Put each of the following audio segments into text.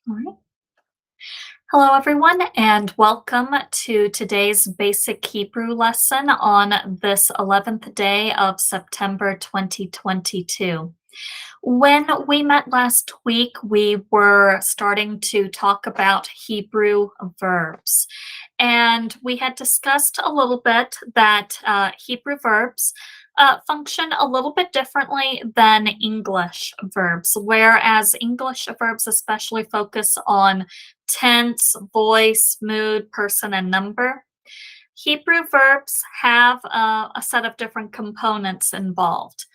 All right. Hello, everyone, and welcome to today's basic Hebrew lesson on this 11th day of September 2022. When we met last week, we were starting to talk about Hebrew verbs. And we had discussed a little bit that Hebrew verbs function a little bit differently than English verbs, whereas English verbs especially focus on tense, voice, mood, person, and number. Hebrew verbs have a set of different components involved.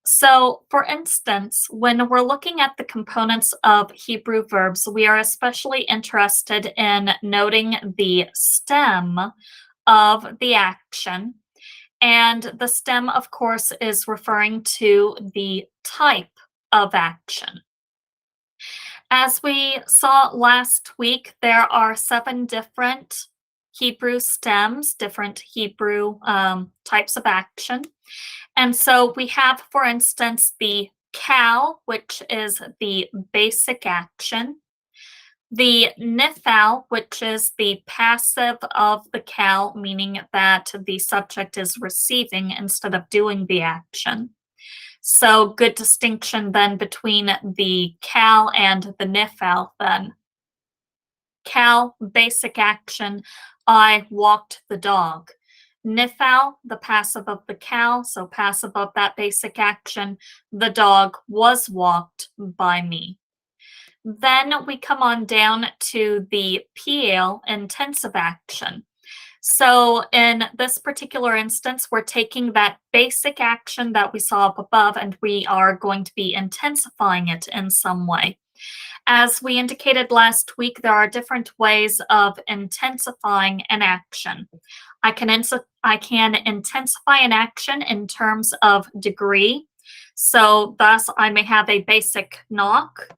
So, for instance, when we're looking at the components of Hebrew verbs, we are especially interested in noting the stem of the action. And the stem, of course, is referring to the type of action. As we saw last week, there are 7 different Hebrew stems, different Hebrew types of action. And so we have, for instance, the cow, which is the basic action, the nifal, which is the passive of the cow, meaning that the subject is receiving instead of doing the action. So, good distinction then between the cal and the nifal then. Cal, basic action, I walked the dog. Nifal, the passive of the cal, so passive of that basic action, the dog was walked by me. Then we come on down to the piel, intensive action. So in this particular instance, we're taking that basic action that we saw up above and we are going to be intensifying it in some way. As we indicated last week, there are different ways of intensifying an action. I can intensify an action in terms of degree. So thus I may have a basic knock,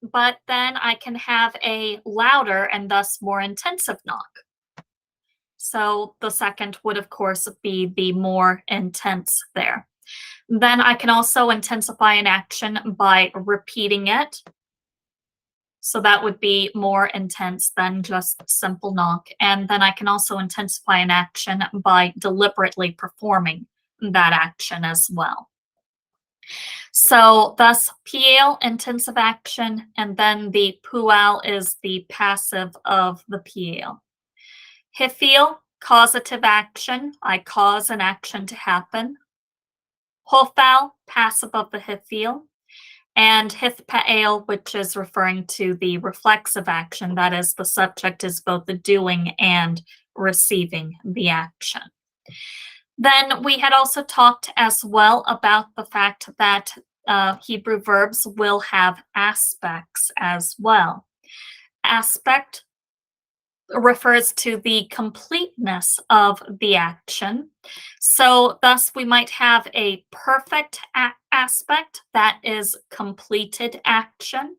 but then I can have a louder and thus more intensive knock. So the second would, of course, be the more intense there. Then I can also intensify an action by repeating it. So that would be more intense than just simple knock. And then I can also intensify an action by deliberately performing that action as well. So thus piel, intensive action, and then the pual is the passive of the piel. Hifil, causative action. I cause an action to happen. Hofal, passive of the hifil. And hithpael, which is referring to the reflexive action. That is, the subject is both the doing and receiving the action. Then we had also talked as well about the fact that Hebrew verbs will have aspects as well. Aspect refers to the completeness of the action. So, thus, we might have a perfect aspect that is completed action,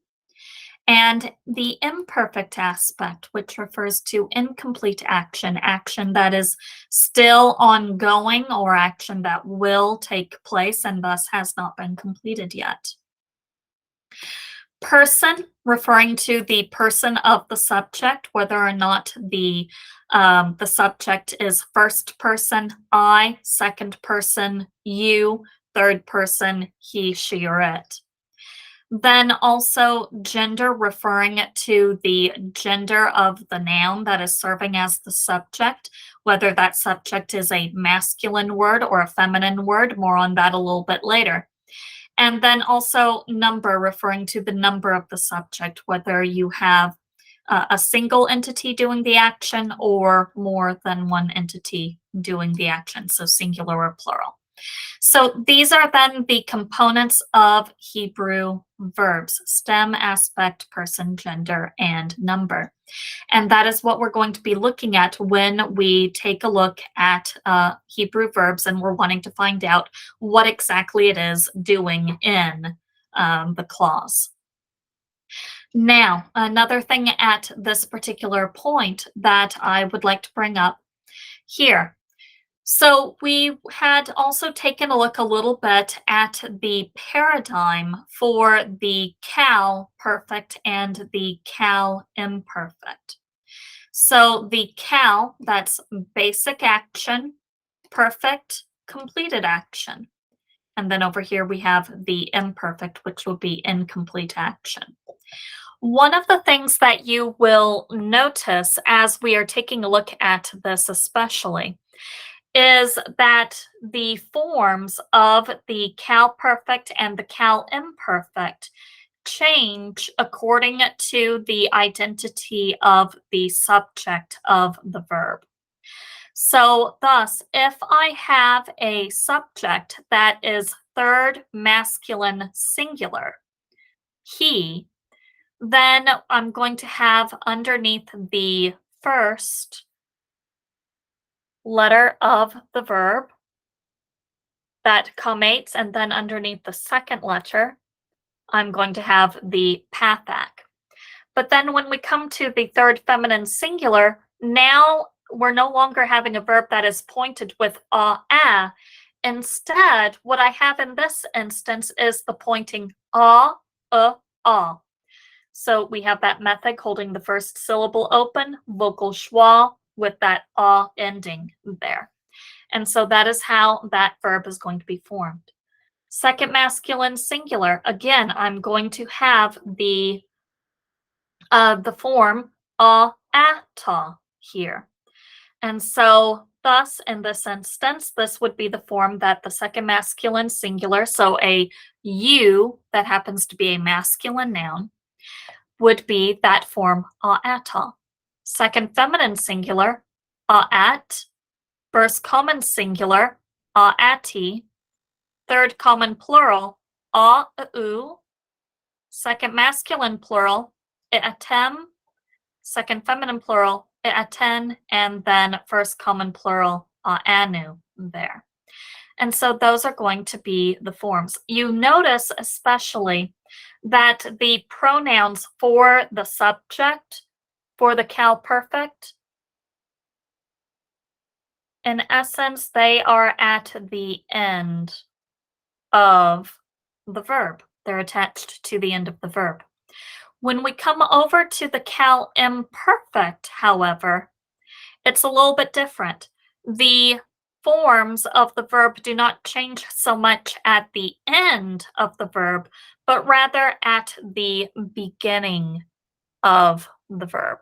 and the imperfect aspect, which refers to incomplete action, action that is still ongoing or action that will take place and thus has not been completed yet. Person, referring to the person of the subject, whether or not the subject is first person I, second person you, third person he, she, or it. Then also gender, referring to the gender of the noun that is serving as the subject, whether that subject is a masculine word or a feminine word. More on that a little bit later. And then also number, referring to the number of the subject, whether you have a single entity doing the action or more than one entity doing the action, so singular or plural. So these are then the components of Hebrew verbs: stem, aspect, person, gender, and number. And that is what we're going to be looking at when we take a look at Hebrew verbs and we're wanting to find out what exactly it is doing in the clause. Now, another thing at this particular point that I would like to bring up here. So we had also taken a look a little bit at the paradigm for the cal perfect and the cal imperfect. So the cal, that's basic action, perfect, completed action. And then over here we have the imperfect, which will be incomplete action. One of the things that you will notice as we are taking a look at this, especially, is that the forms of the cal perfect and the cal imperfect change according to the identity of the subject of the verb. So, thus, if I have a subject that is third masculine singular, he, then I'm going to have underneath the first letter of the verb that commates, and then underneath the second letter, I'm going to have the pathac. But then when we come to the third feminine singular, now we're no longer having a verb that is pointed with a. Instead, what I have in this instance is the pointing a. So we have that method holding the first syllable open, vocal schwa with that ending there. And so that is how that verb is going to be formed. Second masculine singular, again, I'm going to have the form ata here. And so thus, in this instance, this would be the form that the second masculine singular, so a you that happens to be a masculine noun, would be that form ata. Second feminine singular, at. First common singular, ati. Third common plural, u. Second masculine plural, iatem. Second feminine plural, iaten. And then first common plural, anu there. And so those are going to be the forms. You notice especially that the pronouns for the subject, for the cal perfect, in essence, they are at the end of the verb. They're attached to the end of the verb. When we come over to the cal imperfect, however, it's a little bit different. The forms of the verb do not change so much at the end of the verb, but rather at the beginning of the verb.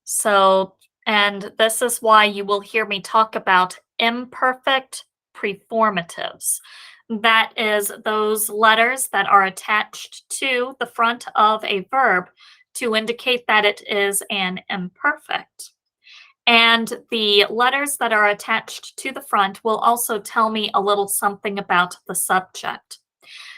So, and this is why you will hear me talk about imperfect preformatives. That is those letters that are attached to the front of a verb to indicate that it is an imperfect. And the letters that are attached to the front will also tell me a little something about the subject.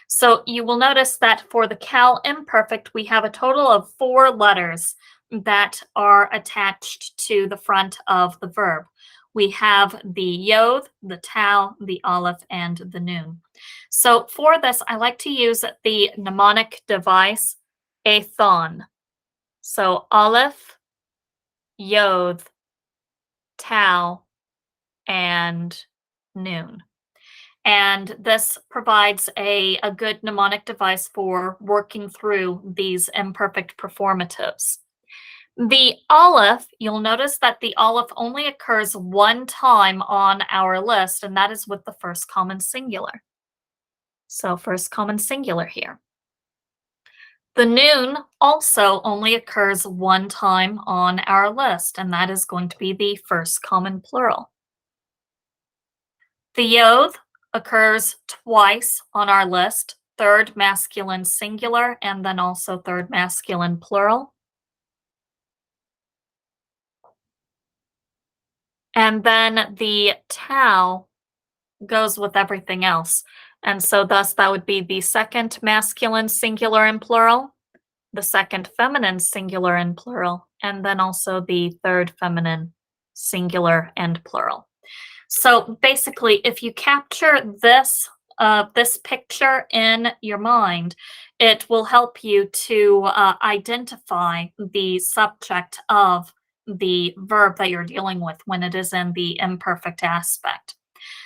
So you will notice that for the cal imperfect, we have a total of 4 letters that are attached to the front of the verb. We have the yod, the tau, the aleph, and the nun. So for this, I like to use the mnemonic device athon. So aleph, yod, tau, and nun. And this provides a good mnemonic device for working through these imperfect performatives. The aleph, you'll notice that the aleph only occurs one time on our list, and that is with the first common singular. So first common singular here. The nun also only occurs one time on our list, and that is going to be the first common plural. The yod occurs twice on our list, third masculine singular, and then also third masculine plural. And then the tau goes with everything else. And so thus that would be the second masculine singular and plural, the second feminine singular and plural, and then also the third feminine singular and plural. So basically, if you capture this picture in your mind, it will help you to identify the subject of the verb that you're dealing with when it is in the imperfect aspect.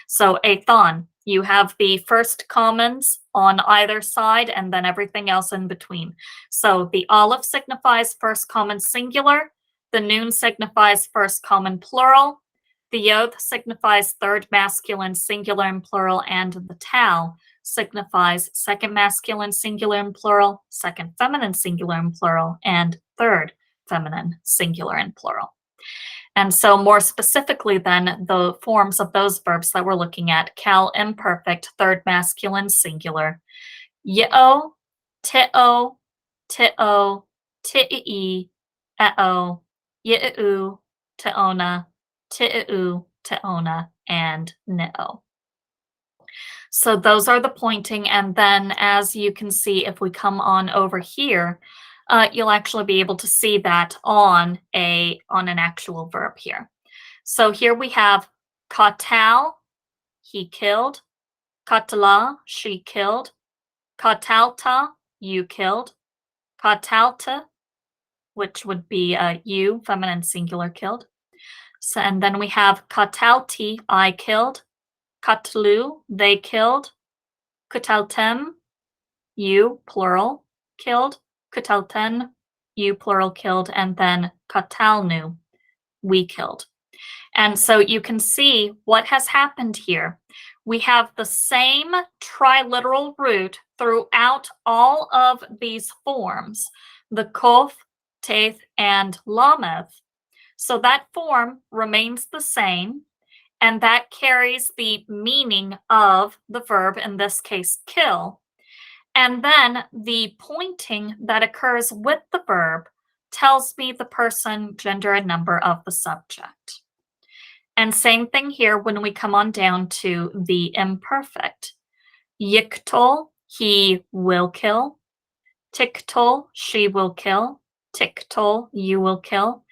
So athon, you have the first commons on either side and then everything else in between. So the aleph signifies first common singular, the noon signifies first common plural, the yod signifies third masculine singular and plural, and the tal signifies second masculine singular and plural, second feminine singular and plural, and third feminine singular and plural. And so, more specifically, then, the forms of those verbs that we're looking at: cal imperfect, third masculine singular, yo, ti-o, ti-o, ti-i, e-o, yi-u, te-ona, ti-u, te-ona, and ni-o. So those are the pointing, and then as you can see, if we come on over here, you'll actually be able to see that on an actual verb here. So here we have katal, he killed, katala, she killed, katalta, you killed, katalta, which would be you, feminine singular, killed. So, and then we have katalti, I killed, katlu, they killed, kataltem, you, plural, killed, katalten, you, plural, killed, and then katalnu, we killed. And so you can see what has happened here. We have the same triliteral root throughout all of these forms, the kof, teth, and lameth. So that form remains the same, and that carries the meaning of the verb, in this case, kill. And then the pointing that occurs with the verb tells me the person, gender, and number of the subject. And same thing here when we come on down to the imperfect. Yiktol, he will kill. Tiktol, she will kill. Tiktol, you will kill.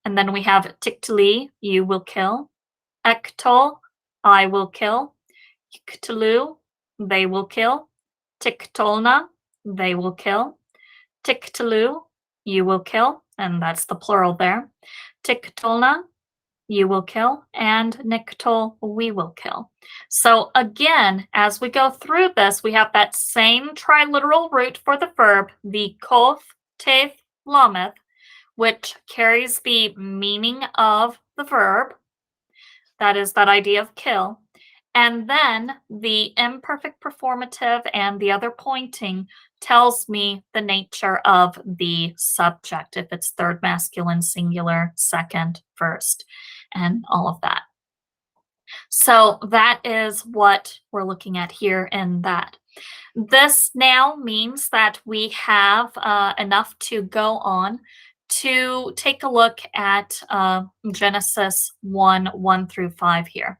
And then we have tiktli, you will kill. Ektol, I will kill. Yiktlu, they will kill. Tiktolna, they will kill. Tiktlu, you will kill. And that's the plural there. Tiktolna, you will kill, and niktol, we will kill. So again, as we go through this, we have that same triliteral root for the verb, the kof, teth, lameth, which carries the meaning of the verb. That is that idea of kill. And then the imperfect performative and the other pointing tells me the nature of the subject, if it's third masculine singular, second, first, and all of that. So that is what we're looking at here in that. This now means that we have enough to go on to take a look at Genesis 1 through 5 here.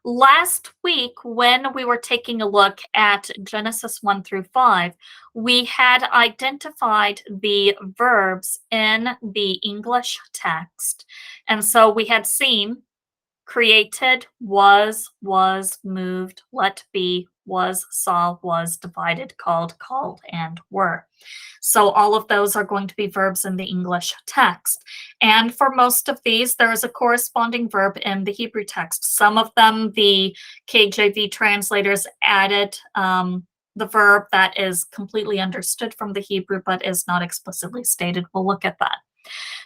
Last week, when we were taking a look at Genesis 1 through 5, we had identified the verbs in the English text. And so we had seen created, was, moved, let be, was, saw, was, divided, called, and were. So all of those are going to be verbs in the English text. And for most of these, there is a corresponding verb in the Hebrew text. Some of them, the KJV translators added the verb that is completely understood from the Hebrew, but is not explicitly stated. We'll look at that.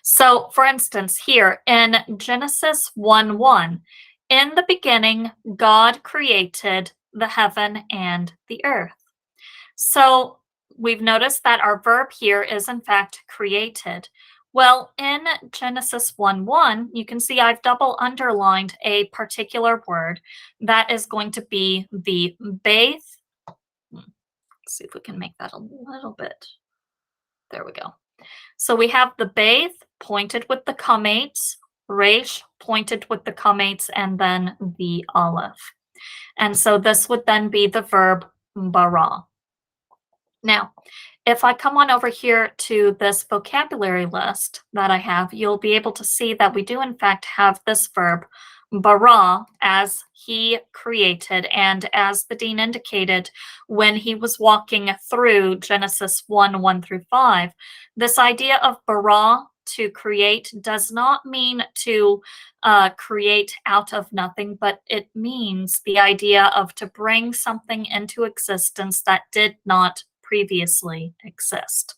So, for instance, here in Genesis 1:1, in the beginning, God created the heaven and the earth. So, we've noticed that our verb here is, in fact, created. Well, in Genesis 1:1, you can see I've double underlined a particular word that is going to be the Beth. Let's see if we can make that a little bit. There we go. So we have the Beth pointed with the Kamates, Resh pointed with the Kamates, and then the Aleph. And so this would then be the verb bara. Now, if I come on over here to this vocabulary list that I have, you'll be able to see that we do in fact have this verb bara, as he created, and as the dean indicated when he was walking through Genesis 1 through 5, this idea of bara to create does not mean to create out of nothing, but it means the idea of to bring something into existence that did not previously exist.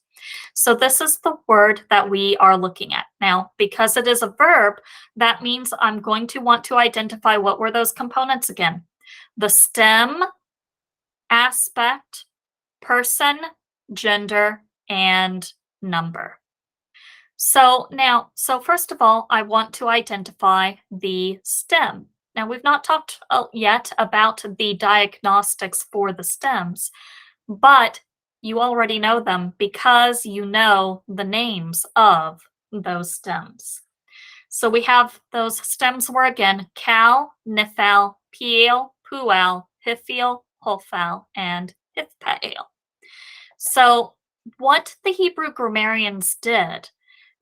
So, this is the word that we are looking at. Now, because it is a verb, that means I'm going to want to identify what were those components again. The stem, aspect, person, gender, and number. So first of all, I want to identify the stem. Now, we've not talked yet about the diagnostics for the stems, but you already know them because you know the names of those stems. So we have those stems were again cal, nifal, peel, pual, hifil, hofal, and hifpael. So, what the Hebrew grammarians did,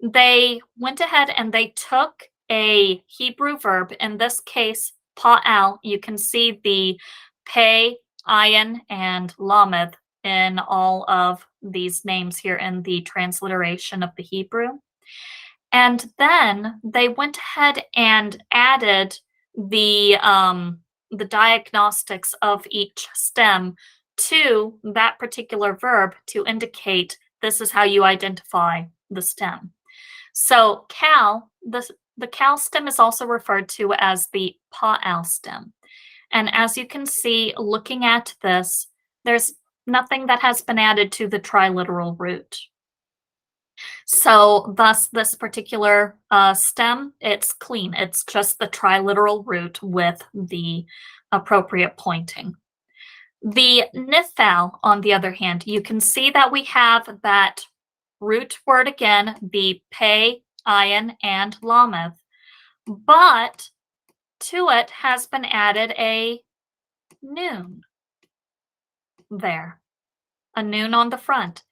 they went ahead and they took a Hebrew verb, in this case, pa'al. You can see the pei, ayin, and lamed in all of these names here in the transliteration of the Hebrew. And then they went ahead and added the diagnostics of each stem to that particular verb to indicate this is how you identify the stem. So cal, the cal stem is also referred to as the pa'al stem. And as you can see, looking at this, there's nothing that has been added to the triliteral root. So, thus, this particular stem, it's clean. It's just the triliteral root with the appropriate pointing. The nifal, on the other hand, you can see that we have that root word again, the pei, ayin, and lameth, but to it has been added a noon there, a noon on the front.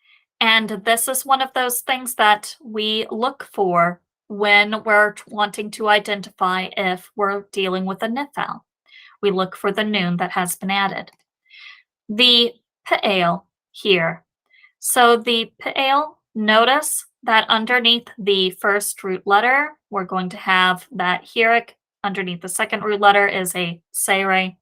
And this is one of those things that we look for when we're wanting to identify if we're dealing with a nifal. We look for the noon that has been added. The pa'al here. So the pa'al, notice that underneath the first root letter, we're going to have that hierik. Underneath the second root letter is a seire.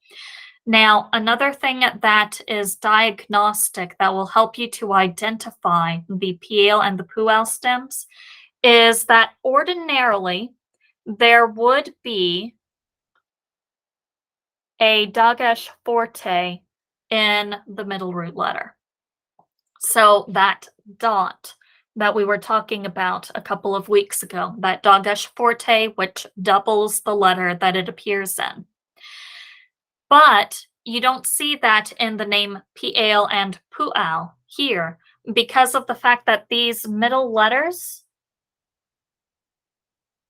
Now, another thing that is diagnostic that will help you to identify the PL and the PUAL stems is that ordinarily there would be a Dagesh forte in the middle root letter. So that dot that we were talking about a couple of weeks ago, that Dagesh forte, which doubles the letter that it appears in. But you don't see that in the name Pa'al and Pu'al here because of the fact that these middle letters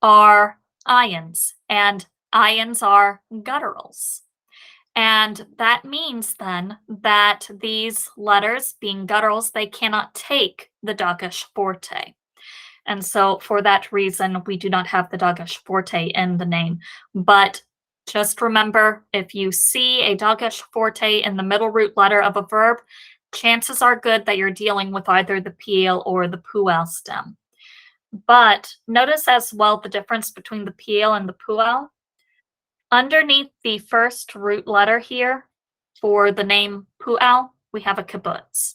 are ions, and ions are gutturals. And that means then that these letters, being gutturals, they cannot take the Dagesh forte. And so for that reason, we do not have the Dagesh forte in the name. But just remember, if you see a Dagesh forte in the middle root letter of a verb, chances are good that you're dealing with either the PL or the PUAL stem. But notice as well the difference between the PL and the PUAL. Underneath the first root letter here for the name Pu'al, we have a kibbutz.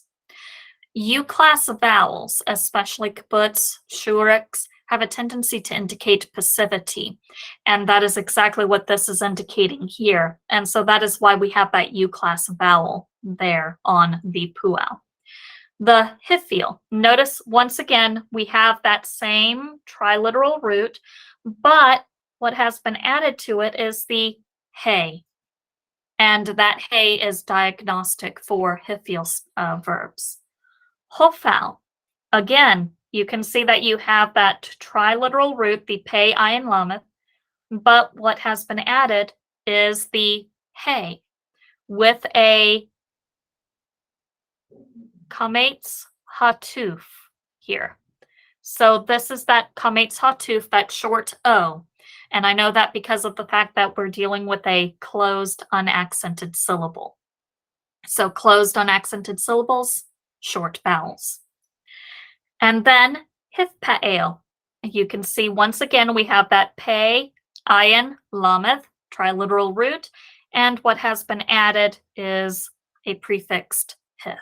U-class vowels, especially kibbutz, shuriks, have a tendency to indicate passivity. And that is exactly what this is indicating here. And so that is why we have that U-class vowel there on the Pu'al. The hifil, notice once again, we have that same triliteral root, but what has been added to it is the hey. And that hey is diagnostic for hifil verbs. Hofal, again, you can see that you have that triliteral root, the pei, ayin, lameth, but what has been added is the hey with a kametz hatuf here. So this is that kametz hatuf, that short O. And I know that because of the fact that we're dealing with a closed unaccented syllable. So closed unaccented syllables, short vowels. And then hifpa'al. You can see once again we have that pay, ayin, lameth, triliteral root, and what has been added is a prefixed pith.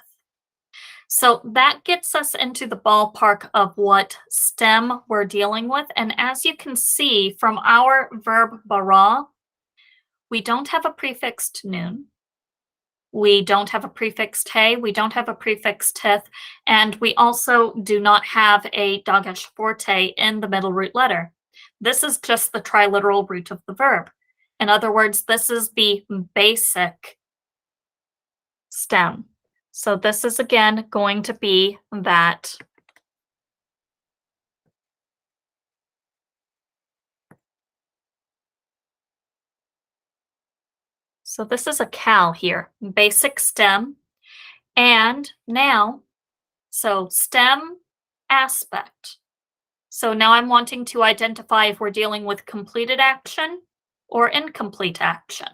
So that gets us into the ballpark of what stem we're dealing with. And as you can see from our verb bara, we don't have a prefixed noon. We don't have a prefixed hey, we don't have a prefixed tith, and we also do not have a dagesh forte in the middle root letter. This is just the triliteral root of the verb. In other words, this is the basic stem. So this is again going to be that. So this is a cal here, basic stem. And now, so stem aspect. So now I'm wanting to identify if we're dealing with completed action or incomplete action.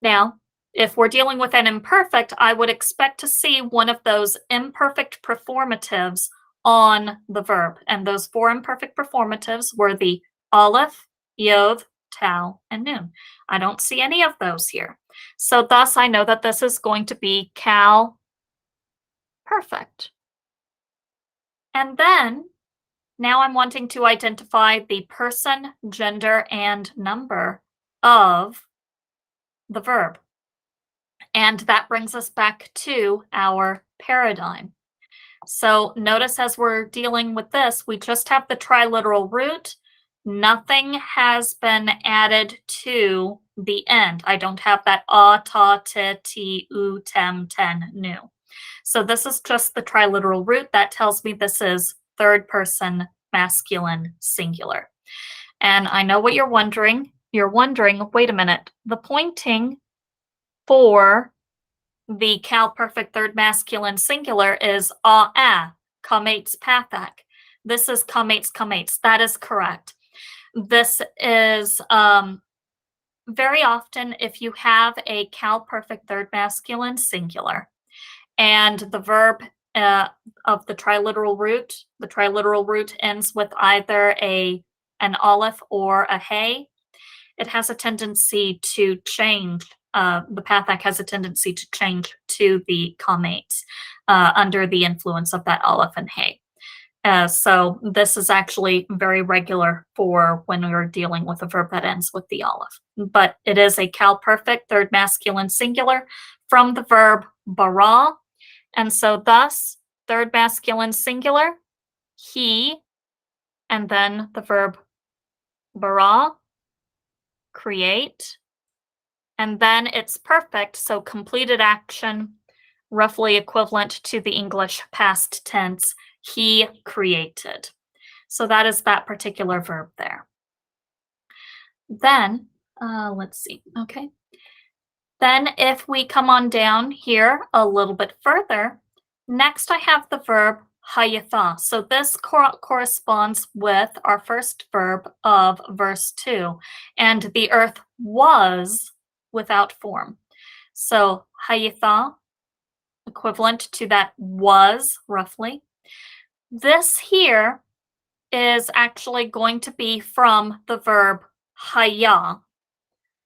Now, if we're dealing with an imperfect, I would expect to see one of those imperfect performatives on the verb. And those four imperfect performatives were the aleph, yod, tau, and nun. I don't see any of those here. So thus I know that this is going to be cal perfect. And then now I'm wanting to identify the person, gender, and number of the verb. And that brings us back to our paradigm. So notice as we're dealing with this, we just have the triliteral root. Nothing has been added to the end. I don't have that a, ta, te, ti, u, tem, ten, nu. So this is just the triliteral root. That tells me this is third person masculine singular. And I know what you're wondering. You're wondering, wait a minute, the pointing for the cal perfect third masculine singular is a, comates pathak. This is comates. That is correct. This is very often if you have a cal perfect third masculine singular and the verb of the triliteral root ends with either an aleph or a hey, it has a tendency to change. The pathak has a tendency to change to the comates under the influence of that aleph and hey. So this is actually very regular for when we're dealing with a verb that ends with the aleph. But it is a cal perfect third masculine singular from the verb bara. And so thus, third masculine singular, he, and then the verb bara, create, and then it's perfect, so completed action, roughly equivalent to the English past tense, he created. So that is that particular verb there. Then, let's see, okay. Then if we come on down here a little bit further, next I have the verb hayatha. So this corresponds with our first verb of verse 2, and the earth was without form. So hayatha, equivalent to that was, roughly. This here is actually going to be from the verb haya.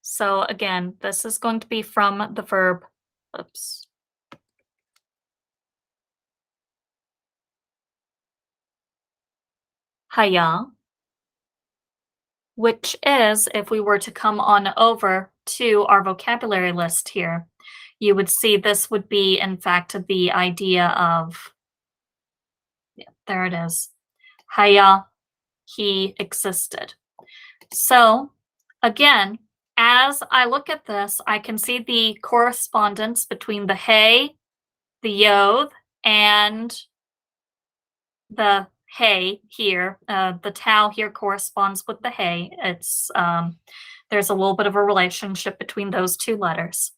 So again, this is going to be from the verb, haya, which is, if we were to come on over to our vocabulary list here, you would see this would be, in fact, the idea of, yeah, there it is, haya, he existed. So again, as I look at this, I can see the correspondence between the hey, the yod, and the hey here. The tau here corresponds with the hey. It's there's a little bit of a relationship between those two letters.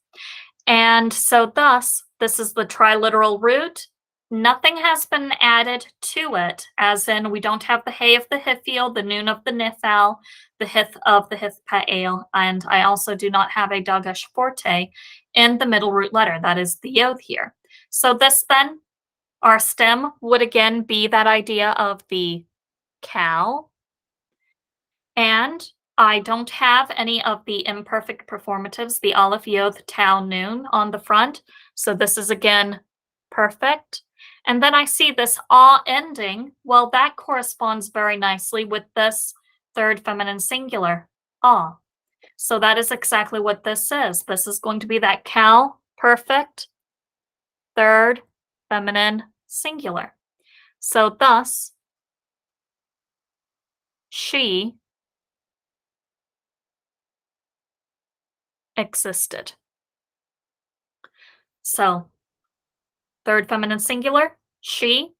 And so thus, this is the triliteral root. Nothing has been added to it, as in we don't have the hey of the hifil, the noon of the nithal, the hith of the hith pa'el, and I also do not have a dagesh forte in the middle root letter, that is the yod here. So this then, our stem would again be that idea of the cow. And I don't have any of the imperfect performatives, the aleph, yod, tau, nun on the front. So this is again perfect. And then I see this ah ending. Well, that corresponds very nicely with this third feminine singular, ah. So that is exactly what this is. This is going to be that cow, perfect, third feminine singular. So thus, she existed. So third feminine singular, she.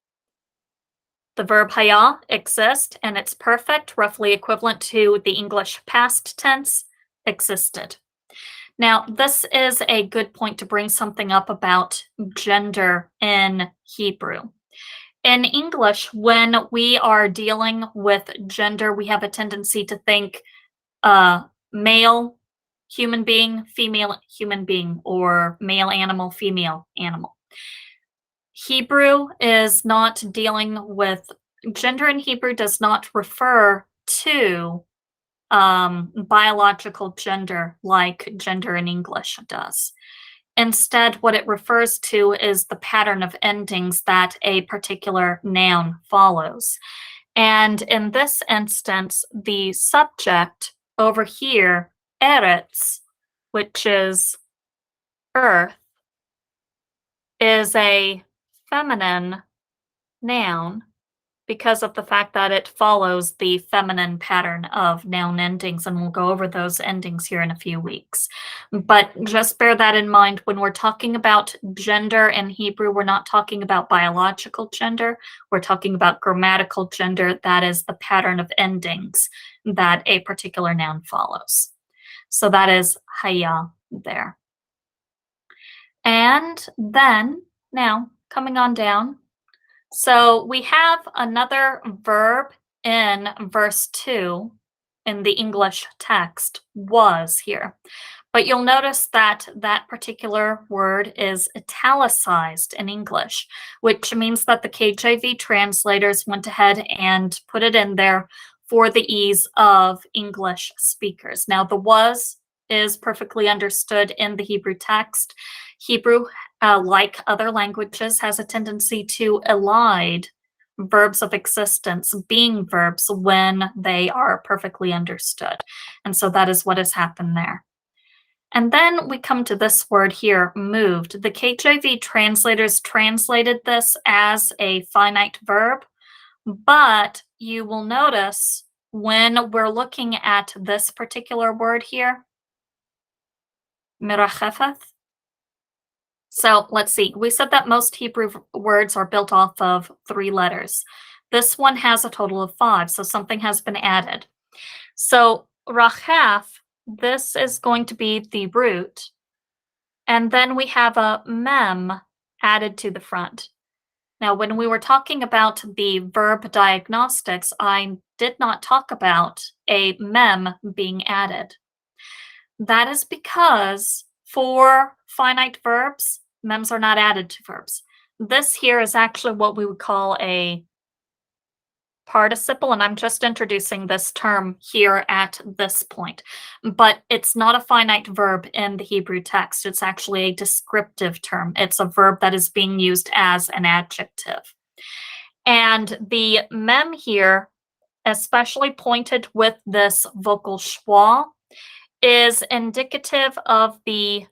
The verb haya, exist, and it's perfect, roughly equivalent to the English past tense, existed. Now, this is a good point to bring something up about gender in Hebrew. In English, when we are dealing with gender, we have a tendency to think male human being, female human being, or male animal, female animal. Hebrew is not dealing with gender in Hebrew does not refer to biological gender like gender in English does. Instead, what it refers to is the pattern of endings that a particular noun follows. And in this instance, the subject over here, eretz, which is earth, is a feminine noun because of the fact that it follows the feminine pattern of noun endings, and we'll go over those endings here in a few weeks. But just bear that in mind when we're talking about gender in Hebrew, we're not talking about biological gender, we're talking about grammatical gender, that is the pattern of endings that a particular noun follows. So that is haya there. And then, now, coming on down, so we have another verb in verse 2 in the English text, was here. But you'll notice that that particular word is italicized in English, which means that the KJV translators went ahead and put it in there for the ease of English speakers. Now, the was is perfectly understood in the Hebrew text. Hebrew, like other languages, has a tendency to elide verbs of existence, being verbs, when they are perfectly understood. And so that is what has happened there. And then we come to this word here, moved. The KJV translators translated this as a finite verb, but you will notice when we're looking at this particular word here, mirachefeth. So let's see. We said that most Hebrew words are built off of 3 letters. This one has a total of 5, so something has been added. So rachaf, this is going to be the root. And then we have a mem added to the front. Now, when we were talking about the verb diagnostics, I did not talk about a mem being added. That is because for finite verbs, mems are not added to verbs. This here is actually what we would call a participle, and I'm just introducing this term here at this point. But it's not a finite verb in the Hebrew text. It's actually a descriptive term. It's a verb that is being used as an adjective. And the mem here, especially pointed with this vocal schwa, is indicative of the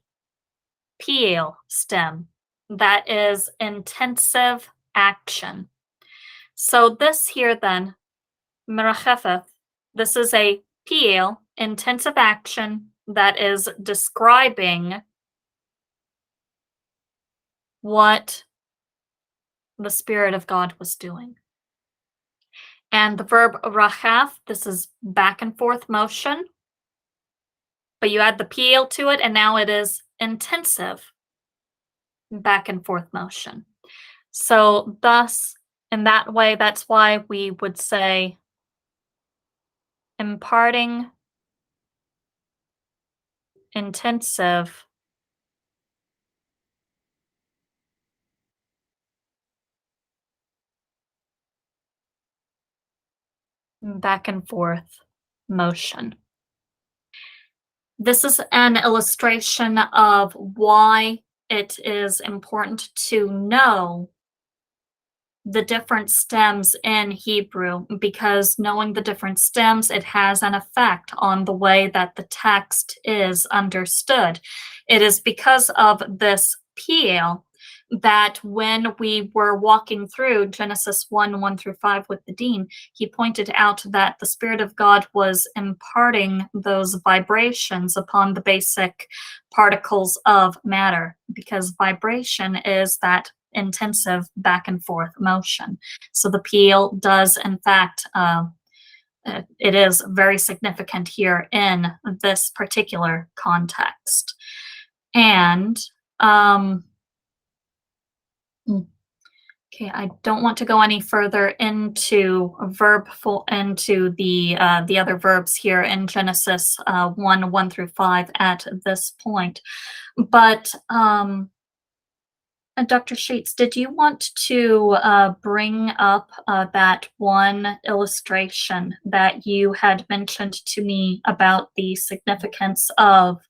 piel stem, that is intensive action. So this here then, merachefeth, this is a piel, intensive action, that is describing what the Spirit of God was doing. And the verb rachaf, this is back and forth motion, but you add the piel to it, and now it is intensive back and forth motion. So thus, in that way, that's why we would say imparting intensive back and forth motion. This is an illustration of why it is important to know the different stems in Hebrew, because knowing the different stems, it has an effect on the way that the text is understood. It is because of this Piel that when we were walking through Genesis 1 1 through 5 with the Dean, he pointed out that the Spirit of God was imparting those vibrations upon the basic particles of matter, because vibration is that intensive back and forth motion. So the peel does, in fact, it is very significant here in this particular context. And okay, I don't want to go any further into into the other verbs here in Genesis 1 1 through 5 at this point, but Dr. Sheets, did you want to bring up that one illustration that you had mentioned to me about the significance of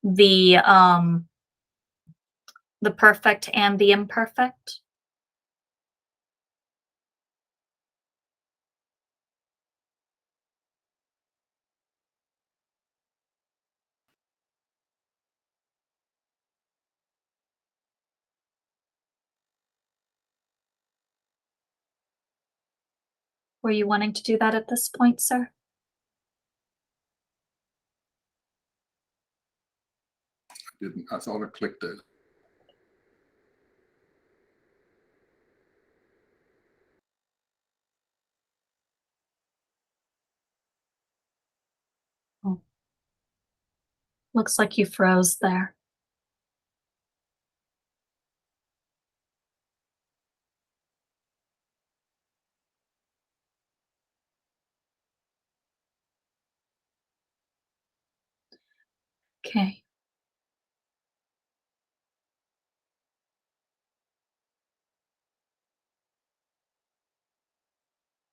the um, the perfect and the imperfect? Were you wanting to do that at this point, sir? Didn't I thought I clicked it. Oh. Looks like you froze there. Okay.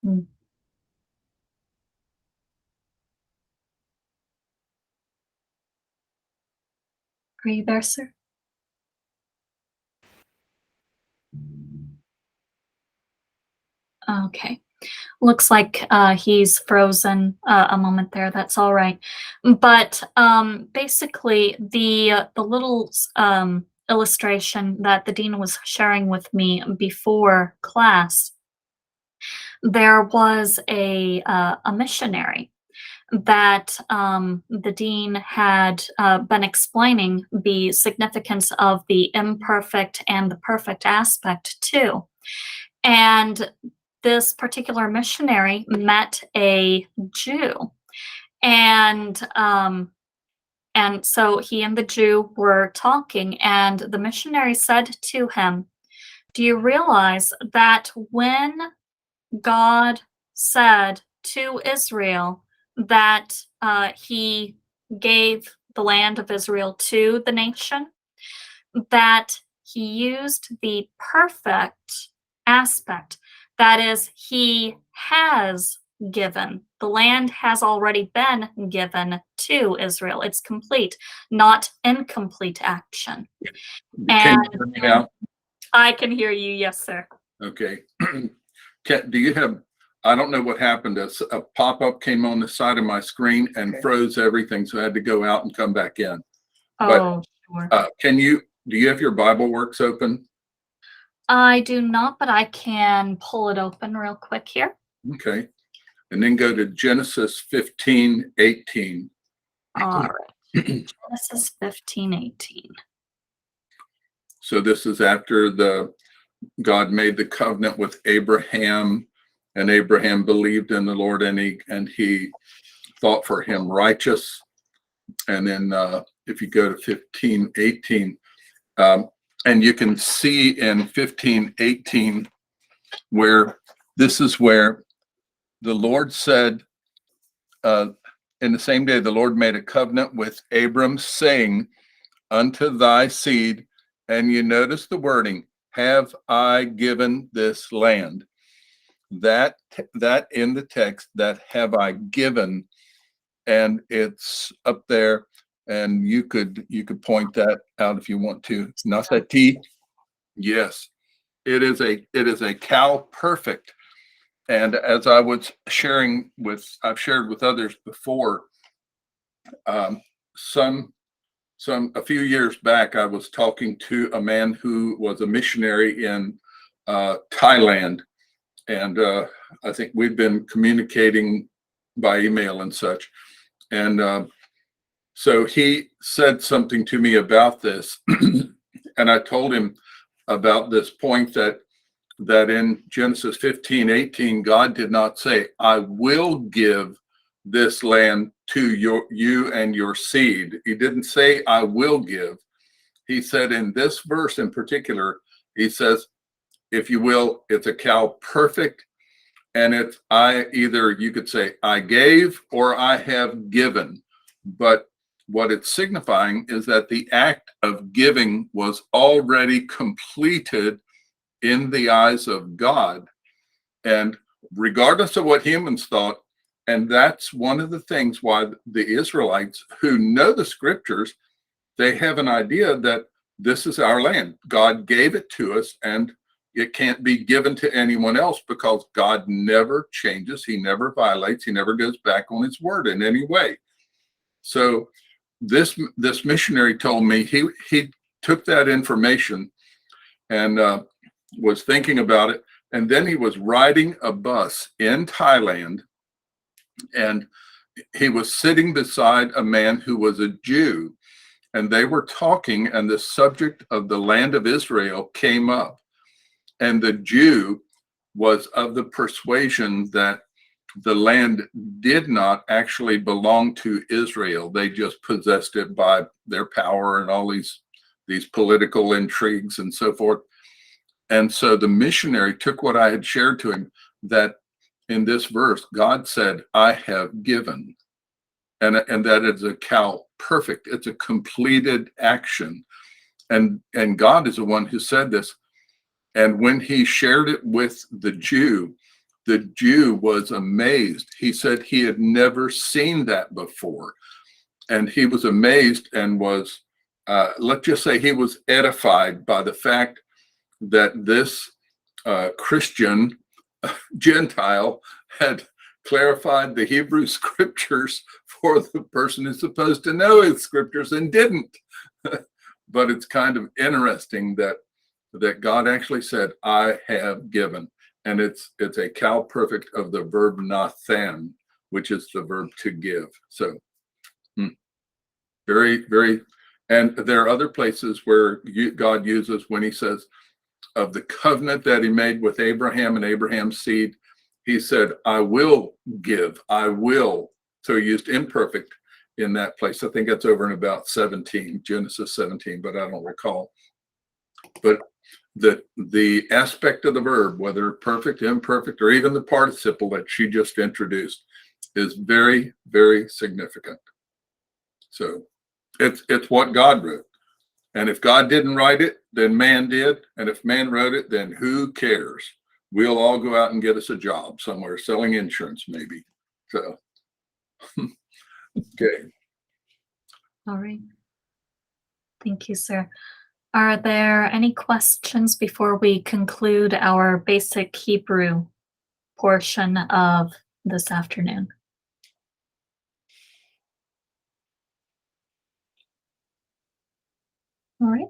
Mm. Are you there, sir? Okay. Looks like he's frozen a moment there. That's all right. But basically, the little illustration that the dean was sharing with me before class, there was a missionary that the dean had been explaining the significance of the imperfect and the perfect aspect too. And this particular missionary met a Jew, and so he and the Jew were talking, and the missionary said to him, "Do you realize that when God said to Israel that he gave the land of Israel to the nation, that he used the perfect aspect. That is, he has given. The land has already been given to Israel. It's complete, not incomplete action." Can And you hear me now? I can hear you, yes, sir. Okay. Do you have, I don't know what happened. A pop-up came on the side of my screen and froze everything, so I had to go out and come back in. But Oh, sure. do you have your Bible Works open? I do not, but I can pull it open real quick here. Okay. And then go to Genesis 15:18. All right. Genesis 15:18. So this is after God made the covenant with Abraham, and Abraham believed in the Lord, and he thought for him righteous. And then if you go to 15:18, and you can see in 15:18 where this is where the Lord said, in the same day, the Lord made a covenant with Abram, saying, "Unto thy seed," and you notice the wording, "have I given this land." that in the text, that have I given, and it's up there, and you could point that out if you want to. Not that T. Yes, it is a cow perfect. And as I was sharing with, I've shared with others before, um, some a few years back, I was talking to a man who was a missionary in Thailand, and I think we've been communicating by email and such. And so he said something to me about this, and I told him about this point that in Genesis 15:18, God did not say, "I will give this land to you and your seed." He didn't say, "I will give." He said in this verse in particular, he says, if you will, it's a cow perfect, and it's I either you could say I gave or I have given. But what it's signifying is that the act of giving was already completed in the eyes of God. And regardless of what humans thought, and that's one of the things why the Israelites who know the scriptures, they have an idea that this is our land. God gave it to us, and it can't be given to anyone else because God never changes. He never violates. He never goes back on his word in any way. So this missionary told me he took that information and was thinking about it. And then he was riding a bus in Thailand, and he was sitting beside a man who was a Jew, and they were talking, and the subject of the land of Israel came up. And the Jew was of the persuasion that the land did not actually belong to Israel. They just possessed it by their power and all these political intrigues and so forth. And so the missionary took what I had shared to him, that in this verse, God said, "I have given." And that is a cow perfect. It's a completed action. And God is the one who said this. And when he shared it with the Jew was amazed. He said he had never seen that before. And he was amazed and was, let's just say he was edified by the fact that this Christian Gentile had clarified the Hebrew scriptures for the person who's supposed to know his scriptures and didn't. But it's kind of interesting that God actually said, "I have given," and it's a cow perfect of the verb nathan, which is the verb to give. So very, very, and there are other places where God uses when he says of the covenant that he made with Abraham and Abraham's seed, he said, "I will give, I will." So he used imperfect in that place. I think that's over in about 17, Genesis 17, but I don't recall. But the aspect of the verb, whether perfect, imperfect, or even the participle that she just introduced, is very, very significant. So it's what God wrote. And if God didn't write it, then man did. And if man wrote it, then who cares? We'll all go out and get us a job somewhere selling insurance, maybe. So, okay. All right. Thank you, sir. Are there any questions before we conclude our basic Hebrew portion of this afternoon? All right.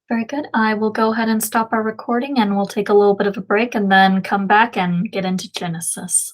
Very good. I will go ahead and stop our recording, and we'll take a little bit of a break and then come back and get into Genesis.